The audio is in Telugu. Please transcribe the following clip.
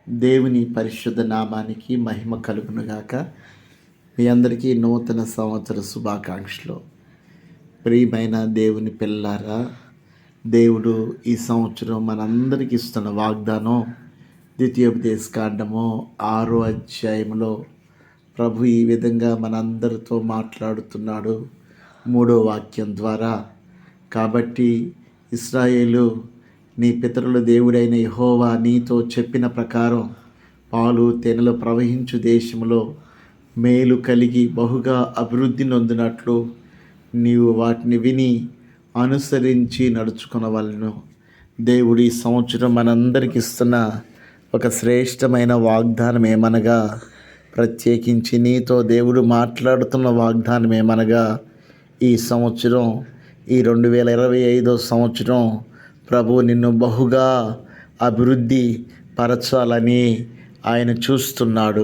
దేవుని పరిశుద్ధ నామానికి మహిమ కలుగునుగాక. మీ అందరికీ నూతన సంవత్సర శుభాకాంక్షలు. ప్రియమైన దేవుని పిల్లారా, దేవుడు ఈ సంవత్సరం మనందరికీ ఇస్తున్న వాగ్దానం ద్వితీయోపదేశకాండము 6వ అధ్యాయంలో ప్రభు ఈ విధంగా మనందరితో మాట్లాడుతున్నాడు 3వ వాక్యం ద్వారా. కాబట్టి ఇశ్రాయేలు, నీ పితరుల దేవుడైన యెహోవా నీతో చెప్పిన ప్రకారం పాలు తేనెలు ప్రవహించు దేశంలో మేలు కలిగి బహుగా అభివృద్ధి నొందినట్లు నీవు వాటిని విని అనుసరించి నడుచుకొనవలెను. దేవుడు ఈ సంవత్సరం మనందరికి ఇస్తున్న ఒక శ్రేష్టమైన వాగ్దానం ఏమనగా, ప్రత్యేకించి నీతో దేవుడు మాట్లాడుతున్న వాగ్దానం ఏమనగా, ఈ సంవత్సరం, ఈ 2025 సంవత్సరం ప్రభు నిన్ను బహుగా అభివృద్ధి పరచాలని ఆయన చూస్తున్నాడు.